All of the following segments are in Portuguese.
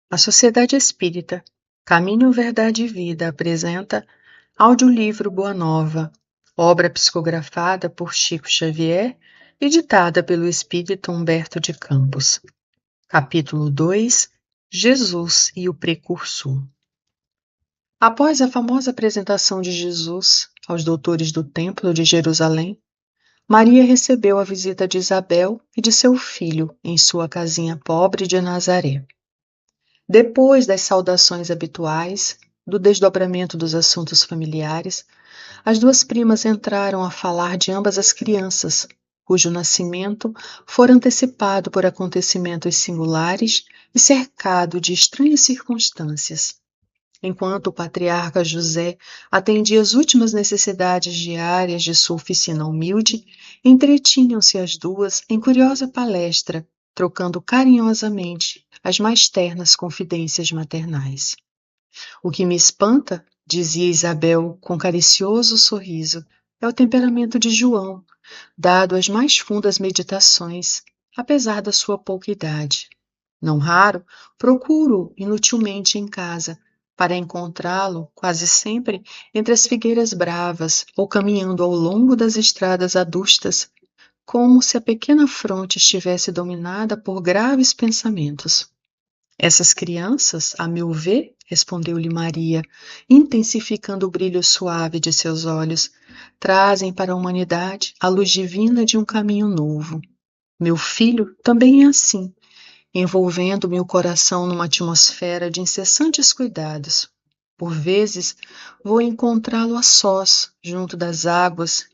A Sociedade Espírita Caminho, Verdade e Vida apresenta audiolivro Boa Nova, obra psicografada por Chico Xavier e ditada pelo Espírito Humberto de Campos. Capítulo 2 Jesus e o Precursor. Após a famosa apresentação de Jesus aos doutores do Templo de Jerusalém, Maria recebeu a visita de Isabel e de seu filho em sua casinha pobre de Nazaré. Depois das saudações habituais, do desdobramento dos assuntos familiares, as duas primas entraram a falar de ambas as crianças, cujo nascimento fora antecipado por acontecimentos singulares e cercado de estranhas circunstâncias. Enquanto o patriarca José atendia às últimas necessidades diárias de sua oficina humilde, entretinham-se as duas em curiosa palestra, trocando carinhosamente as mais ternas confidências maternais. O que me espanta, dizia Isabel com caricioso sorriso, é o temperamento de João, dado às mais fundas meditações, apesar da sua pouca idade. Não raro, procuro inutilmente em casa, para encontrá-lo, quase sempre, entre as figueiras bravas ou caminhando ao longo das estradas adustas, como se a pequena fronte estivesse dominada por graves pensamentos. Essas crianças, a meu ver, respondeu-lhe Maria, intensificando o brilho suave de seus olhos, trazem para a humanidade a luz divina de um caminho novo. Meu filho também é assim, envolvendo meu coração numa atmosfera de incessantes cuidados. Por vezes, vou encontrá-lo a sós, junto das águas,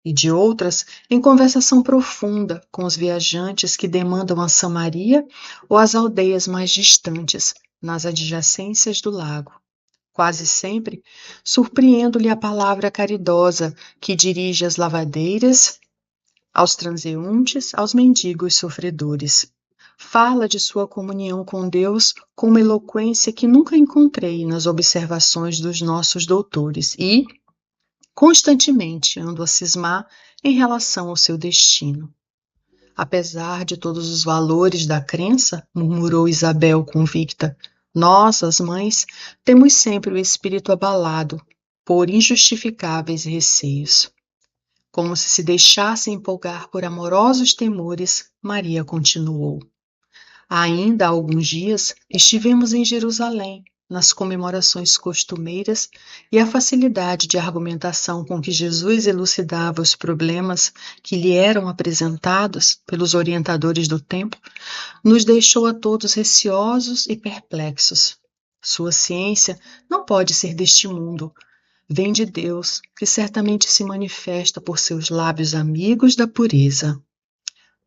e de outras, em conversação profunda com os viajantes que demandam a Samaria ou as aldeias mais distantes, nas adjacências do lago. Quase sempre, surpreendo-lhe a palavra caridosa que dirige às lavadeiras, aos transeuntes, aos mendigos sofredores. Fala de sua comunhão com Deus com uma eloquência que nunca encontrei nas observações dos nossos doutores e, constantemente, ando a cismar em relação ao seu destino. Apesar de todos os valores da crença, murmurou Isabel convicta, nós, as mães, temos sempre o espírito abalado por injustificáveis receios. Como se deixasse empolgar por amorosos temores, Maria continuou. Ainda há alguns dias estivemos em Jerusalém, nas comemorações costumeiras, e a facilidade de argumentação com que Jesus elucidava os problemas que lhe eram apresentados pelos orientadores do templo nos deixou a todos receosos e perplexos. Sua ciência não pode ser deste mundo. Vem de Deus, que certamente se manifesta por seus lábios amigos da pureza.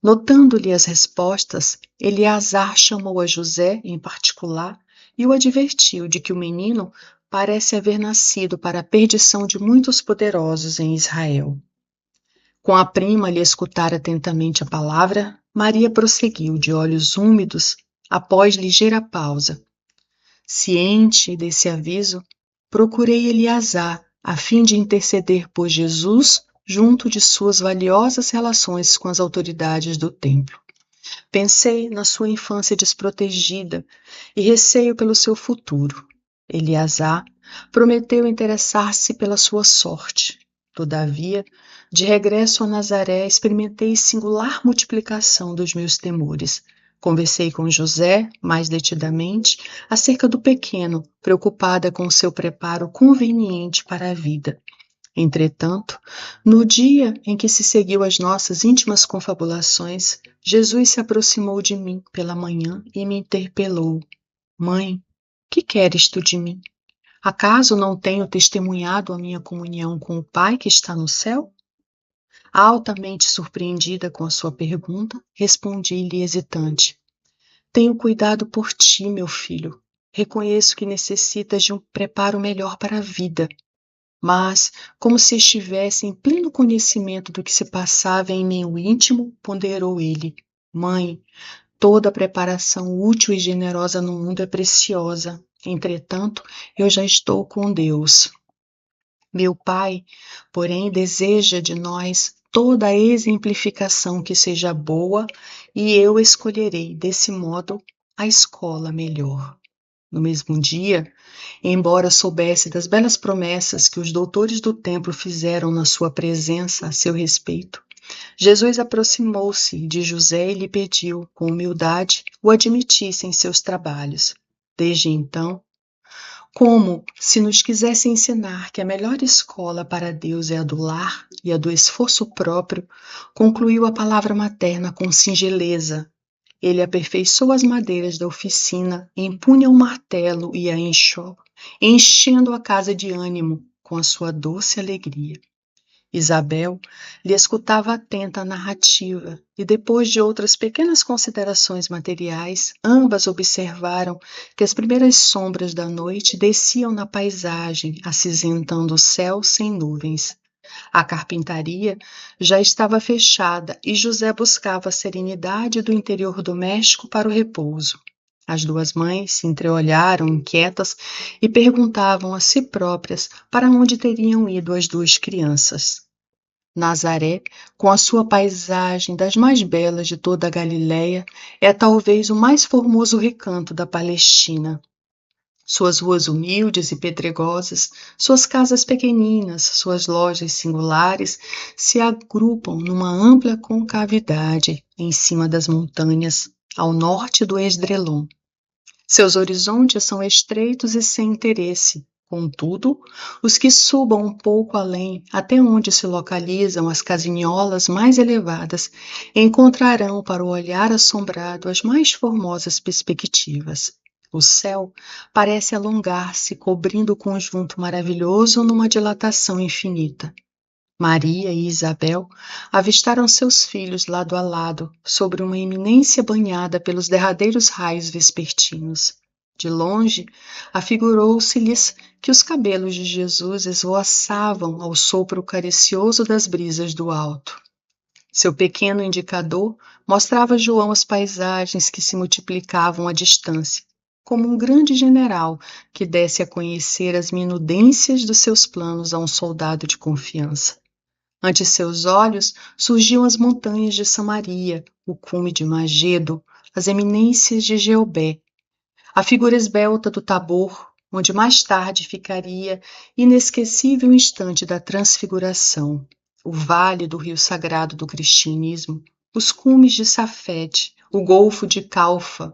Notando-lhe as respostas, Eleazar chamou a José, em particular, e o advertiu de que o menino parece haver nascido para a perdição de muitos poderosos em Israel. Com a prima lhe escutar atentamente a palavra, Maria prosseguiu, de olhos úmidos, após ligeira pausa. Ciente desse aviso, procurei Eleazar, a fim de interceder por Jesus junto de suas valiosas relações com as autoridades do templo. Pensei na sua infância desprotegida e receio pelo seu futuro. Eleazar prometeu interessar-se pela sua sorte. Todavia, de regresso a Nazaré, experimentei singular multiplicação dos meus temores. Conversei com José, mais detidamente, acerca do pequeno, preocupada com seu preparo conveniente para a vida. Entretanto, no dia em que se seguiu as nossas íntimas confabulações, Jesus se aproximou de mim pela manhã e me interpelou. Mãe, que queres tu de mim? Acaso não tenho testemunhado a minha comunhão com o Pai que está no céu? Altamente surpreendida com a sua pergunta, respondi-lhe hesitante. Tenho cuidado por ti, meu filho. Reconheço que necessitas de um preparo melhor para a vida. Mas, como se estivesse em pleno conhecimento do que se passava em meu íntimo, ponderou ele. Mãe, toda preparação útil e generosa no mundo é preciosa. Entretanto, eu já estou com Deus. Meu Pai, porém, deseja de nós toda a exemplificação que seja boa, e eu escolherei, desse modo, a escola melhor. No mesmo dia, embora soubesse das belas promessas que os doutores do templo fizeram na sua presença a seu respeito, Jesus aproximou-se de José e lhe pediu, com humildade, o admitisse em seus trabalhos. Desde então, como se nos quisesse ensinar que a melhor escola para Deus é a do lar e a do esforço próprio, concluiu a palavra materna com singeleza. Ele aperfeiçoa as madeiras da oficina, empunha o martelo e a enxó, enchendo a casa de ânimo com a sua doce alegria. Isabel lhe escutava atenta a narrativa, e depois de outras pequenas considerações materiais, ambas observaram que as primeiras sombras da noite desciam na paisagem, acinzentando o céu sem nuvens. A carpintaria já estava fechada e José buscava a serenidade do interior doméstico para o repouso. As duas mães se entreolharam inquietas e perguntavam a si próprias para onde teriam ido as duas crianças. Nazaré, com a sua paisagem das mais belas de toda a Galiléia, é talvez o mais formoso recanto da Palestina. Suas ruas humildes e pedregosas, suas casas pequeninas, suas lojas singulares se agrupam numa ampla concavidade em cima das montanhas, ao norte do Esdrelon. Seus horizontes são estreitos e sem interesse. Contudo, os que subam um pouco além, até onde se localizam as casinholas mais elevadas, encontrarão para o olhar assombrado as mais formosas perspectivas. O céu parece alongar-se, cobrindo o conjunto maravilhoso numa dilatação infinita. Maria e Isabel avistaram seus filhos lado a lado, sobre uma eminência banhada pelos derradeiros raios vespertinos. De longe, afigurou-se-lhes que os cabelos de Jesus esvoaçavam ao sopro caricioso das brisas do alto. Seu pequeno indicador mostrava a João as paisagens que se multiplicavam à distância, como um grande general que desse a conhecer as minudências dos seus planos a um soldado de confiança. Ante seus olhos surgiam as montanhas de Samaria, o cume de Magedo, as eminências de Jeobé, a figura esbelta do Tabor, onde mais tarde ficaria inesquecível o instante da transfiguração, o vale do rio sagrado do cristianismo, os cumes de Safed, o golfo de Calfa,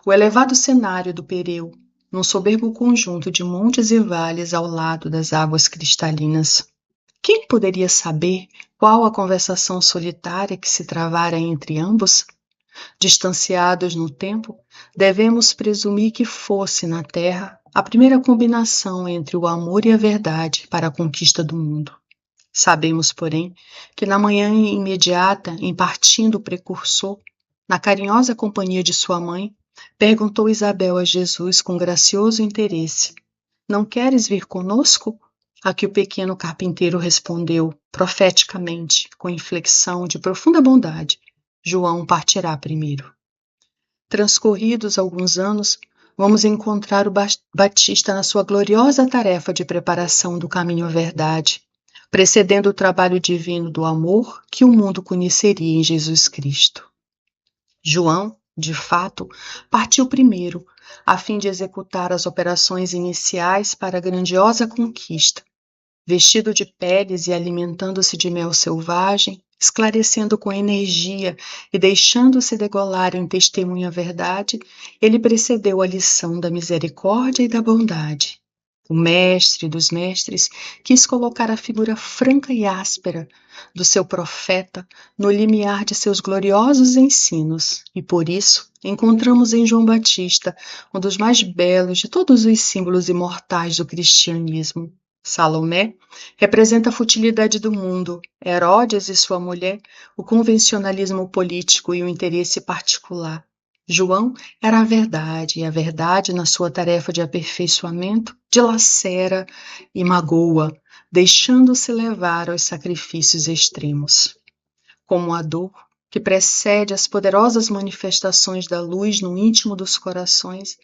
o elevado cenário do Pereu, num soberbo conjunto de montes e vales ao lado das águas cristalinas. Quem poderia saber qual a conversação solitária que se travara entre ambos? Distanciados no tempo, devemos presumir que fosse na Terra a primeira combinação entre o amor e a verdade para a conquista do mundo. Sabemos, porém, que na manhã imediata, em partindo o precursor, na carinhosa companhia de sua mãe, perguntou Isabel a Jesus com gracioso interesse: Não queres vir conosco? A que o pequeno carpinteiro respondeu, profeticamente, com inflexão de profunda bondade: João partirá primeiro. Transcorridos alguns anos, vamos encontrar o Batista na sua gloriosa tarefa de preparação do caminho à verdade, precedendo o trabalho divino do amor que o mundo conheceria em Jesus Cristo. João, de fato, partiu primeiro, a fim de executar as operações iniciais para a grandiosa conquista. Vestido de peles e alimentando-se de mel selvagem, esclarecendo com energia e deixando-se degolar em testemunho à verdade, ele precedeu a lição da misericórdia e da bondade. O mestre dos mestres quis colocar a figura franca e áspera do seu profeta no limiar de seus gloriosos ensinos, e por isso encontramos em João Batista um dos mais belos de todos os símbolos imortais do cristianismo. Salomé representa a futilidade do mundo, Herodes e sua mulher, o convencionalismo político e o interesse particular. João era a verdade, e a verdade, na sua tarefa de aperfeiçoamento, dilacera e magoa, deixando-se levar aos sacrifícios extremos. Como a dor, que precede as poderosas manifestações da luz no íntimo dos corações,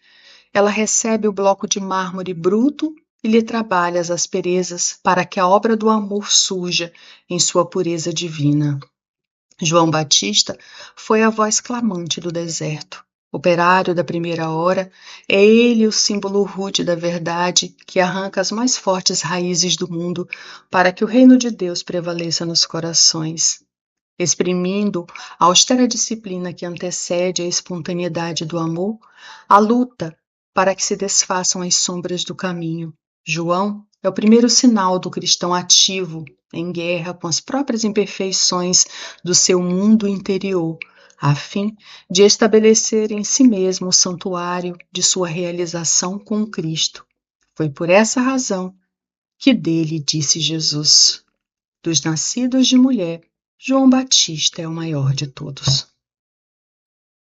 ela recebe o bloco de mármore bruto e lhe trabalha as asperezas para que a obra do amor surja em sua pureza divina. João Batista foi a voz clamante do deserto. Operário da primeira hora, é ele o símbolo rude da verdade que arranca as mais fortes raízes do mundo para que o reino de Deus prevaleça nos corações, exprimindo a austera disciplina que antecede a espontaneidade do amor, a luta para que se desfaçam as sombras do caminho. João é o primeiro sinal do cristão ativo, em guerra com as próprias imperfeições do seu mundo interior, a fim de estabelecer em si mesmo o santuário de sua realização com Cristo. Foi por essa razão que dele disse Jesus: dos nascidos de mulher, João Batista é o maior de todos.